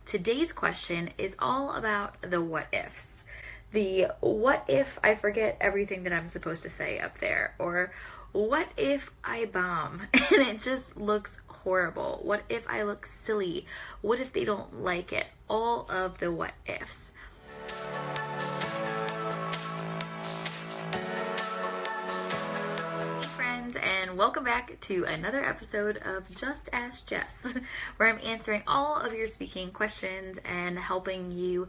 Today's question is all about the what ifs. The what if I forget everything that I'm supposed to say up there? Or what if I bomb and it just looks horrible? What if I look silly? What if they don't like it? All of the what ifs. And welcome back to another episode of Just Ask Jess, where I'm answering all of your speaking questions and helping you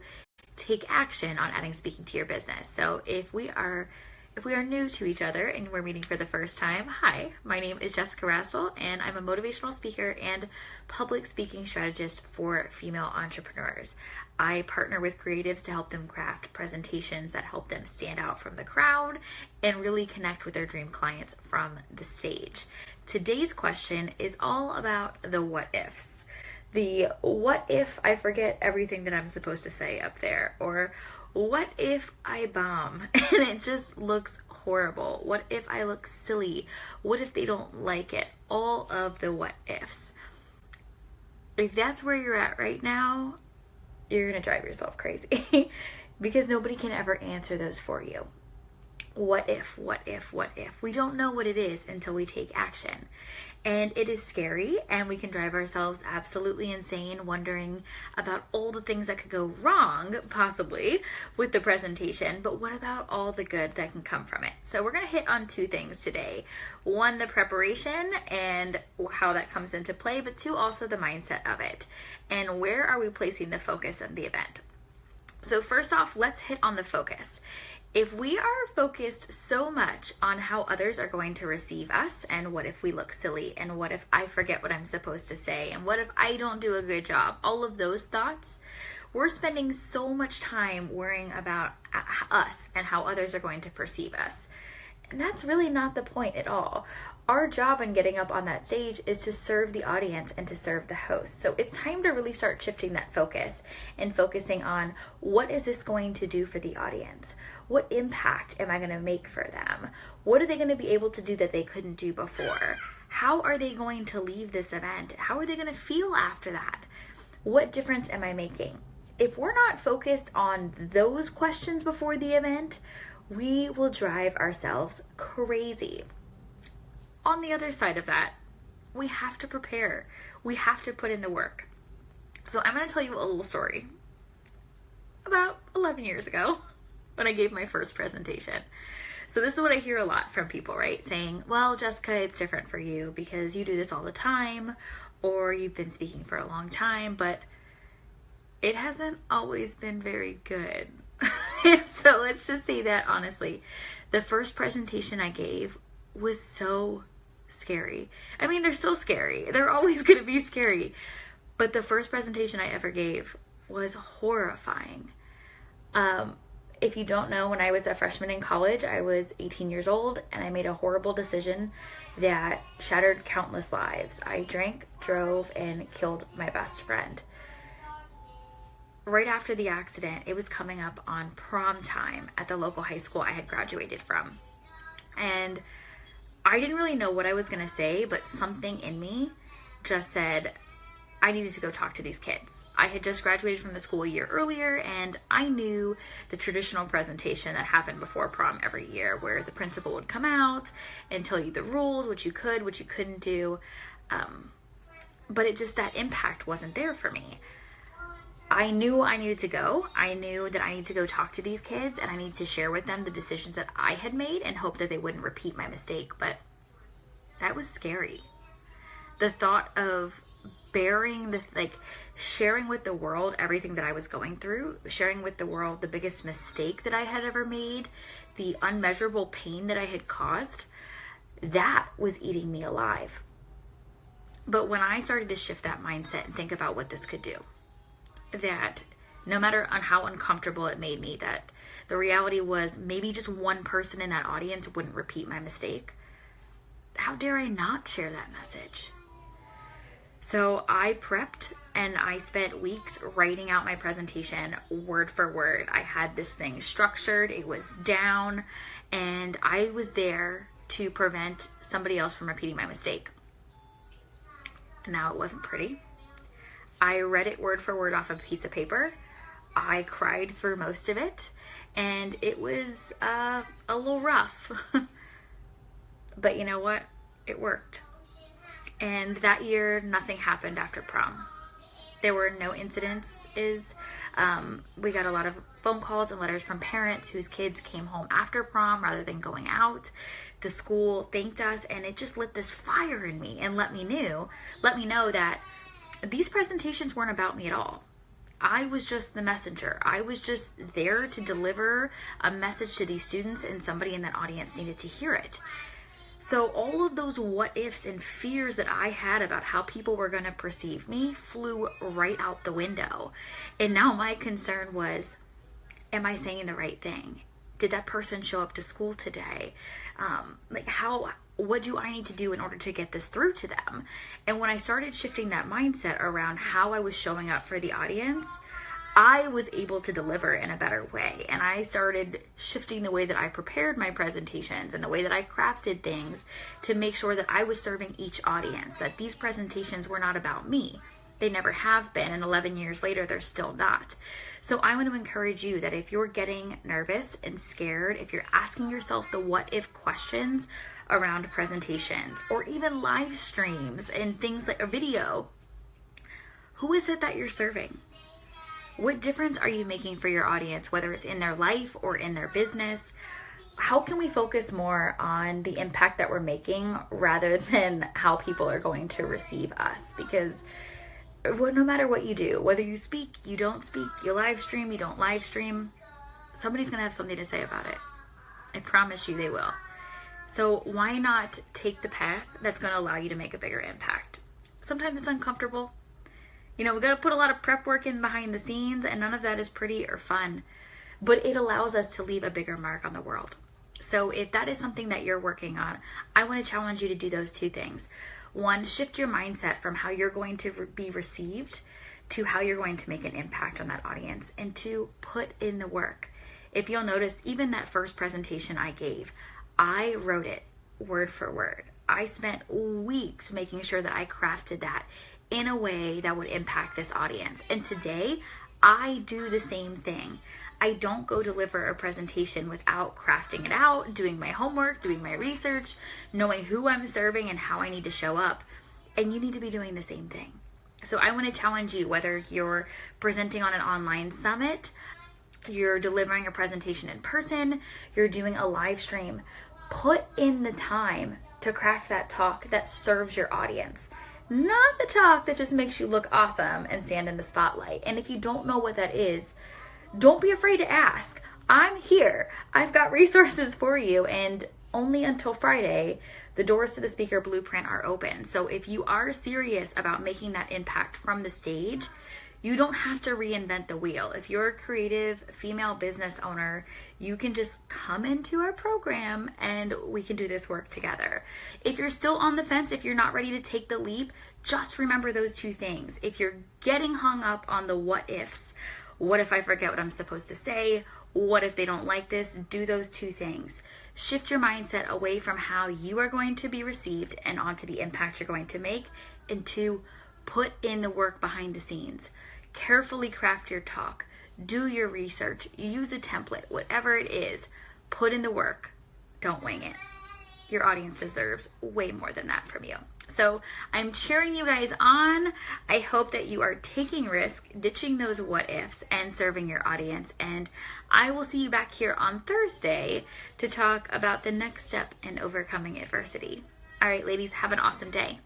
take action on adding speaking to your business. So if we are new to each other and we're meeting for the first time, hi, my name is Jessica Rasdall, and I'm a motivational speaker and public speaking strategist for female entrepreneurs. I partner with creatives to help them craft presentations that help them stand out from the crowd and really connect with their dream clients from the stage. Today's question is all about the what ifs. The what if I forget everything that I'm supposed to say up there? Or what if I bomb and it just looks horrible? What if I look silly? What if they don't like it? All of the what ifs. If that's where you're at right now, you're going to drive yourself crazy because nobody can ever answer those for you. What if, what if, what if? We don't know what it is until we take action. And it is scary, and we can drive ourselves absolutely insane wondering about all the things that could go wrong, possibly, with the presentation. But what about all the good that can come from it? So we're going to hit on two things today. One, the preparation and how that comes into play, but two, also the mindset of it. And where are we placing the focus of the event? So first off, let's hit on the focus. If we are focused so much on how others are going to receive us, and what if we look silly, and what if I forget what I'm supposed to say, and what if I don't do a good job, all of those thoughts, we're spending so much time worrying about us and how others are going to perceive us. And that's really not the point at all. Our job in getting up on that stage is to serve the audience and to serve the host. So it's time to really start shifting that focus and focusing on what is this going to do for the audience? What impact am I going to make for them? What are they going to be able to do that they couldn't do before? How are they going to leave this event? How are they going to feel after that? What difference am I making? If we're not focused on those questions before the event, we will drive ourselves crazy. On the other side of that, we have to prepare. We have to put in the work. So I'm going to tell you a little story. About 11 years ago, when I gave my first presentation. So this is what I hear a lot from people, right? Saying, well, Jessica, it's different for you because you do this all the time, or you've been speaking for a long time, but it hasn't always been very good. So let's just say that honestly. The first presentation I gave was so scary. I mean, they're still scary. They're always going to be scary. But the first presentation I ever gave was horrifying. If you don't know, when I was a freshman in college, I was 18 years old and I made a horrible decision that shattered countless lives. I drank, drove, and killed my best friend. Right after the accident, it was coming up on prom time at the local high school I had graduated from. And I didn't really know what I was going to say, but something in me just said I needed to go talk to these kids. I had just graduated from the school a year earlier, and I knew the traditional presentation that happened before prom every year, where the principal would come out and tell you the rules, what you could, what you couldn't do. But it just, that impact wasn't there for me. I knew I needed to go. I knew that I needed to go talk to these kids, and I needed to share with them the decisions that I had made and hope that they wouldn't repeat my mistake. But that was scary. The thought of sharing with the world everything that I was going through, sharing with the world the biggest mistake that I had ever made, the unmeasurable pain that I had caused, that was eating me alive. But when I started to shift that mindset and think about what this could do, that no matter on how uncomfortable it made me, that the reality was maybe just one person in that audience wouldn't repeat my mistake, how dare I not share that message? So I prepped and I spent weeks writing out my presentation word for word. I had this thing structured, it was down, and I was there to prevent somebody else from repeating my mistake. Now, it wasn't pretty. I read it word for word off a piece of paper. I cried through most of it, and it was a little rough. But you know what? It worked. And that year, nothing happened after prom. There were no incidences. We got a lot of phone calls and letters from parents whose kids came home after prom rather than going out. The school thanked us, and it just lit this fire in me and let me know that these presentations weren't about me at all. I was just the messenger. I was just there to deliver a message to these students, and somebody in that audience needed to hear it. So all of those what ifs and fears that I had about how people were going to perceive me flew right out the window. And now my concern was, am I saying the right thing? Did that person show up to school today? What do I need to do in order to get this through to them? And when I started shifting that mindset around how I was showing up for the audience, I was able to deliver in a better way. And I started shifting the way that I prepared my presentations and the way that I crafted things to make sure that I was serving each audience, that these presentations were not about me. They never have been, and 11 years later, they're still not. So I want to encourage you that if you're getting nervous and scared, if you're asking yourself the what if questions around presentations or even live streams and things like a video, who is it that you're serving? What difference are you making for your audience, whether it's in their life or in their business? How can we focus more on the impact that we're making rather than how people are going to receive us? Because no matter what you do, whether you speak, you don't speak, you live stream, you don't live stream, somebody's going to have something to say about it. I promise you they will. So why not take the path that's going to allow you to make a bigger impact? Sometimes it's uncomfortable. We got to put a lot of prep work in behind the scenes, and none of that is pretty or fun, but it allows us to leave a bigger mark on the world. So if that is something that you're working on, I want to challenge you to do those two things. One, shift your mindset from how you're going to be received to how you're going to make an impact on that audience. And two, put in the work. If you'll notice, even that first presentation I gave, I wrote it word for word. I spent weeks making sure that I crafted that in a way that would impact this audience. And today, I do the same thing. I don't go deliver a presentation without crafting it out, doing my homework, doing my research, knowing who I'm serving and how I need to show up. And you need to be doing the same thing. So I want to challenge you, whether you're presenting on an online summit, you're delivering a presentation in person, you're doing a live stream, put in the time to craft that talk that serves your audience. Not the talk that just makes you look awesome and stand in the spotlight. And if you don't know what that is, don't be afraid to ask. I'm here. I've got resources for you. And only until Friday, the doors to the Speaker Blueprint are open. So if you are serious about making that impact from the stage, you don't have to reinvent the wheel. If you're a creative female business owner, you can just come into our program and we can do this work together. If you're still on the fence, if you're not ready to take the leap, just remember those two things. If you're getting hung up on the what ifs, what if I forget what I'm supposed to say? What if they don't like this? Do those two things. Shift your mindset away from how you are going to be received and onto the impact you're going to make, and two, put in the work behind the scenes. Carefully craft your talk. Do your research. Use a template. Whatever it is, put in the work. Don't wing it. Your audience deserves way more than that from you. So I'm cheering you guys on. I hope that you are taking risk, ditching those what ifs, and serving your audience. And I will see you back here on Thursday to talk about the next step in overcoming adversity. All right, ladies, have an awesome day.